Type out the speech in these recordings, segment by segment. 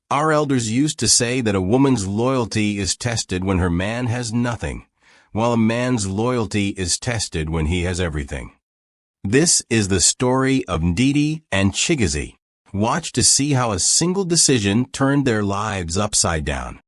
Our elders used to say that a woman's loyalty is tested when her man has nothing, while a man's loyalty is tested when he has everything. This is the story of Ndidi and Chigozie. Watch to see how a single decision turned their lives upside down.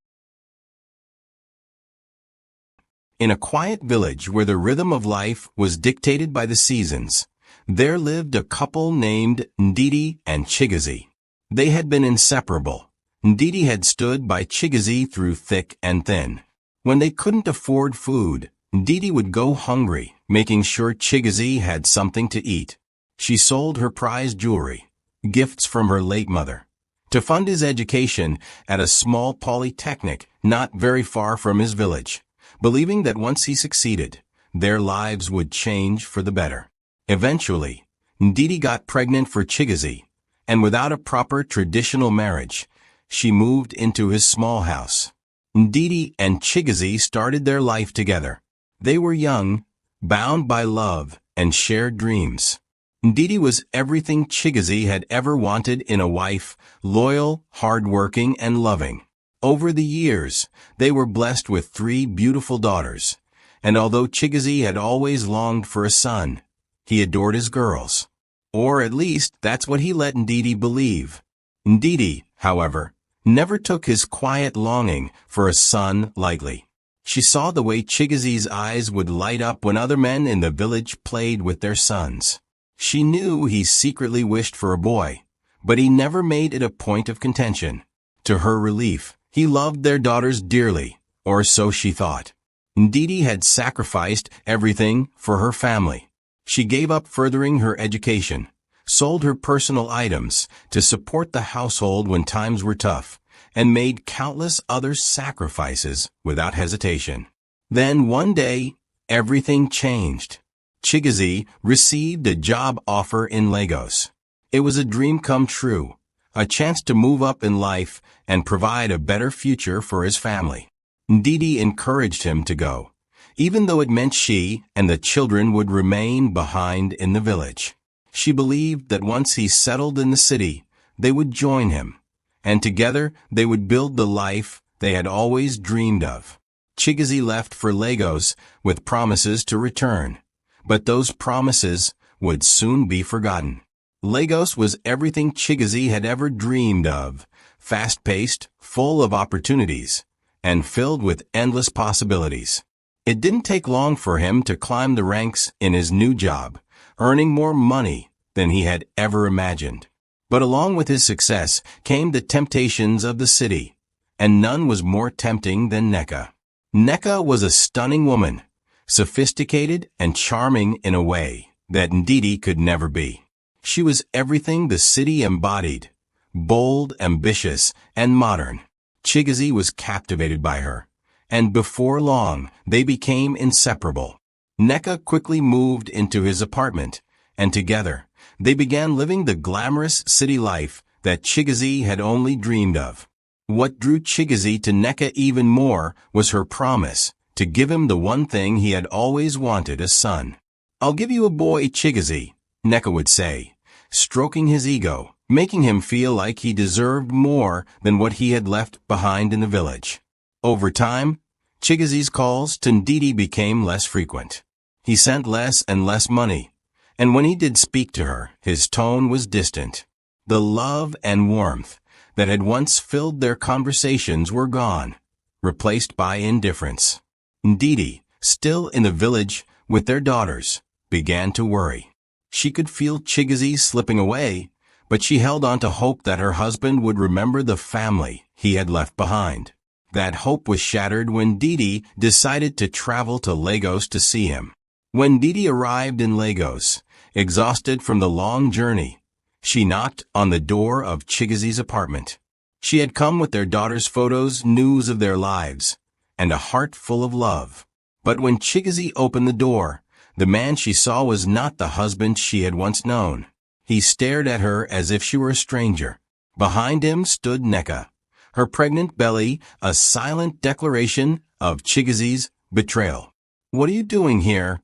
In a quiet village where the rhythm of life was dictated by the seasons, there lived a couple named Ndidi and Chigozie. They had been inseparable. Ndidi had stood by Chigozie through thick and thin. When they couldn't afford food, Ndidi would go hungry, making sure Chigozie had something to eat. She sold her prized jewelry, gifts from her late mother, to fund his education at a small polytechnic not very far from his village, believing that once he succeeded, their lives would change for the better. Eventually, Ndidi got pregnant for Chigozie, and without a proper traditional marriage, she moved into his small house. Ndidi and Chigozie started their life together. They were young, bound by love, and shared dreams. Ndidi was everything Chigozie had ever wanted in a wife, loyal, hardworking, and loving. Over the years, they were blessed with 3 beautiful daughters, and although Chigozie had always longed for a son, he adored his girls. Or at least, that's what he let Ndidi believe. Ndidi, however, never took his quiet longing for a son lightly. She saw the way Chigozie's eyes would light up when other men in the village played with their sons. She knew he secretly wished for a boy, but he never made it a point of contention. To her relief, he loved their daughters dearly, or so she thought. Ndidi had sacrificed everything for her family. She gave up furthering her education, sold her personal items to support the household when times were tough, and made countless other sacrifices without hesitation. Then one day, everything changed. Chigozie received a job offer in Lagos. It was a dream come true, a chance to move up in life and provide a better future for his family. Ndidi encouraged him to go, even though it meant she and the children would remain behind in the village. She believed that once he settled in the city, they would join him, and together they would build the life they had always dreamed of. Chigozie left for Lagos with promises to return, but those promises would soon be forgotten. Lagos was everything Chigozie had ever dreamed of, fast-paced, full of opportunities, and filled with endless possibilities. It didn't take long for him to climb the ranks in his new job, earning more money than he had ever imagined. But along with his success came the temptations of the city, and none was more tempting than Nneka. Nneka was a stunning woman, sophisticated and charming in a way that Ndidi could never be. She was everything the city embodied, bold, ambitious, and modern. Chigozie was captivated by her, and before long they became inseparable. Nneka quickly moved into his apartment, and together they began living the glamorous city life that Chigozie had only dreamed of. What drew Chigozie to Nneka even more was her promise to give him the one thing he had always wanted, a son. "I'll give you a boy, Chigozie," Nneka would say, stroking his ego, making him feel like he deserved more than what he had left behind in the village. Over time, Chigozie's calls to Ndidi became less frequent. He sent less and less money, and when he did speak to her, his tone was distant. The love and warmth that had once filled their conversations were gone, replaced by indifference. Ndidi, still in the village with their daughters, began to worry. She could feel Chigozie slipping away, but she held on to hope that her husband would remember the family he had left behind. That hope was shattered when Ndidi decided to travel to Lagos to see him. When Ndidi arrived in Lagos, exhausted from the long journey, she knocked on the door of Chigozie's apartment. She had come with their daughter's photos, news of their lives, and a heart full of love. But when Chigozie opened the door, the man she saw was not the husband she had once known. He stared at her as if she were a stranger. Behind him stood Nneka, her pregnant belly a silent declaration of Chigozie's betrayal. "What are you doing here?"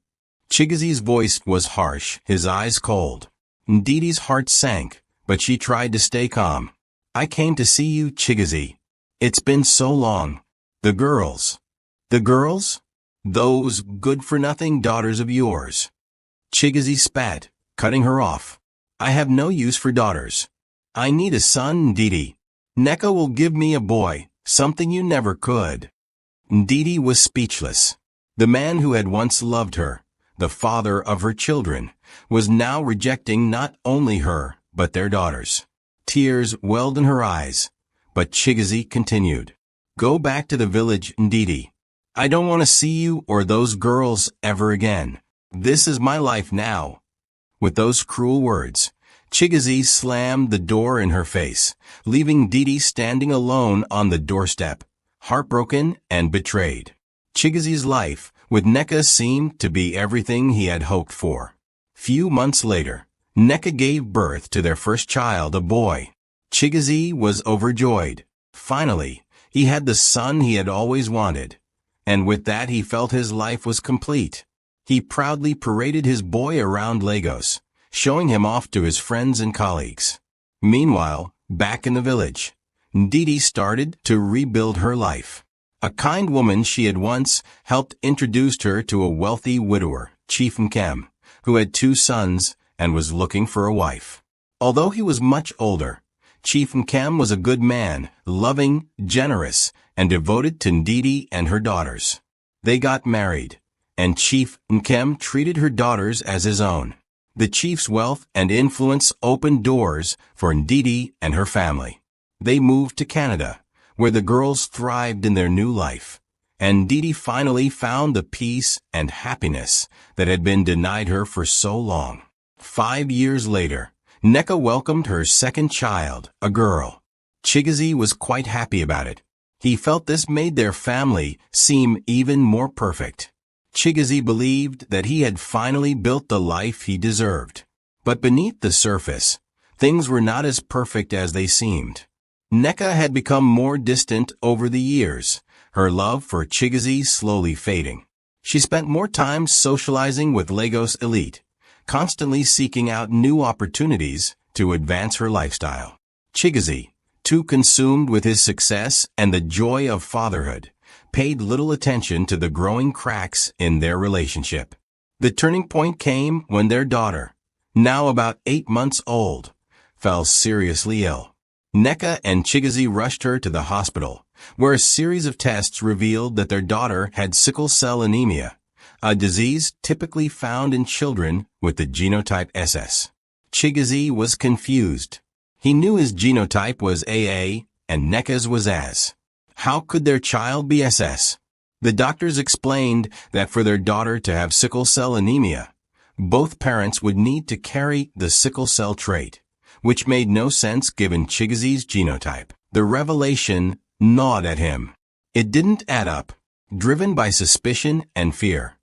Chigozie's voice was harsh, his eyes cold. Ndidi's heart sank, but she tried to stay calm. I came to see you, Chigozie. It's been so long. The girls. The girls? Those good-for-nothing daughters of yours. Chigozie spat, cutting her off. I have no use for daughters. I need a son, Ndidi. Nneka will give me a boy, something you never could. Ndidi was speechless. The man who had once loved her, the father of her children, was now rejecting not only her, but their daughters. Tears welled in her eyes, but Chigozie continued. Go back to the village, Ndidi. I don't want to see you or those girls ever again. This is my life now. With those cruel words, Chigozie slammed the door in her face, leaving Ndidi standing alone on the doorstep, heartbroken and betrayed. Chigozie's life with Nneka seemed to be everything he had hoped for. Few months later, Nneka gave birth to their first child, a boy. Chigozie was overjoyed. Finally, he had the son he had always wanted, and with that he felt his life was complete. He proudly paraded his boy around Lagos, showing him off to his friends and colleagues. Meanwhile, back in the village, Ndidi started to rebuild her life. A kind woman she had once helped introduced her to a wealthy widower, Chief Nkem, who had 2 sons and was looking for a wife. Although he was much older, Chief Nkem was a good man, loving, generous, and devoted to Ndidi and her daughters. They got married, and Chief Nkem treated her daughters as his own. The chief's wealth and influence opened doors for Ndidi and her family. They moved to Canada, where the girls thrived in their new life, and Ndidi finally found the peace and happiness that had been denied her for so long. 5 years later, Nneka welcomed her second child, a girl. Chigozie was quite happy about it. He felt this made their family seem even more perfect. Chigozie believed that he had finally built the life he deserved. But beneath the surface, things were not as perfect as they seemed. Nneka had become more distant over the years, her love for Chigozie slowly fading. She spent more time socializing with Lagos elite, constantly seeking out new opportunities to advance her lifestyle. Chigozie, too consumed with his success and the joy of fatherhood, paid little attention to the growing cracks in their relationship. The turning point came when their daughter, now about 8 months old, fell seriously ill. Nneka and Chigozie rushed her to the hospital, where a series of tests revealed that their daughter had sickle cell anemia, a disease typically found in children with the genotype SS. Chigozie was confused. He knew his genotype was AA and Nneka's was AS. How could their child be SS? The doctors explained that for their daughter to have sickle cell anemia, both parents would need to carry the sickle cell trait, which made no sense given Chigozie's genotype. The revelation gnawed at him. It didn't add up. Driven by suspicion and fear,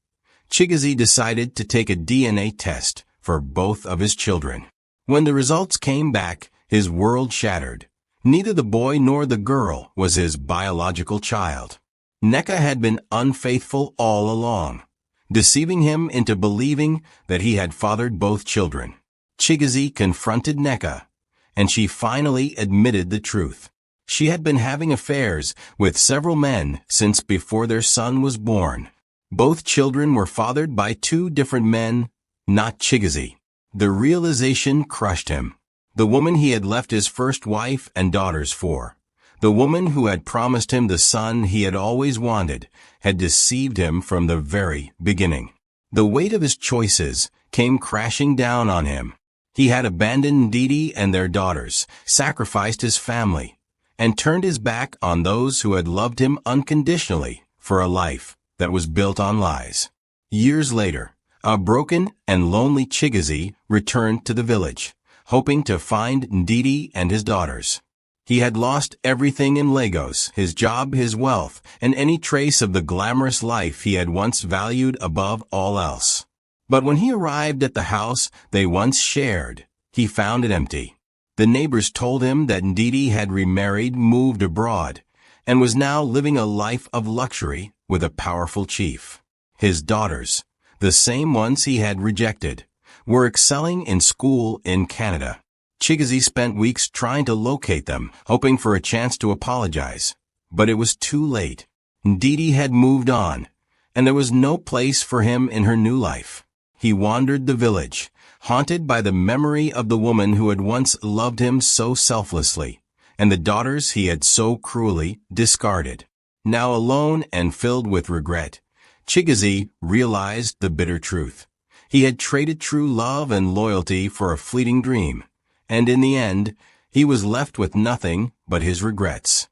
Chigozie decided to take a DNA test for both of his children. When the results came back, his world shattered. Neither the boy nor the girl was his biological child. Nneka had been unfaithful all along, deceiving him into believing that he had fathered both children. Chigozie confronted Nneka, and she finally admitted the truth. She had been having affairs with several men since before their son was born. Both children were fathered by 2 different men, not Chigozie. The realization crushed him. The woman he had left his first wife and daughters for, the woman who had promised him the son he had always wanted, had deceived him from the very beginning. The weight of his choices came crashing down on him. He had abandoned Ndidi and their daughters, sacrificed his family, and turned his back on those who had loved him unconditionally for a life that was built on lies. Years later, a broken and lonely Chigozie returned to the village, hoping to find Ndidi and his daughters. He had lost everything in Lagos, his job, his wealth, and any trace of the glamorous life he had once valued above all else. But when he arrived at the house they once shared, he found it empty. The neighbors told him that Ndidi had remarried, moved abroad, and was now living a life of luxury with a powerful chief. His daughters, the same ones he had rejected, were excelling in school in Canada. Chigozie spent weeks trying to locate them, hoping for a chance to apologize. But it was too late. Ndidi had moved on, and there was no place for him in her new life. He wandered the village, haunted by the memory of the woman who had once loved him so selflessly, and the daughters he had so cruelly discarded. Now alone and filled with regret, Chigozie realized the bitter truth. He had traded true love and loyalty for a fleeting dream, and in the end, he was left with nothing but his regrets.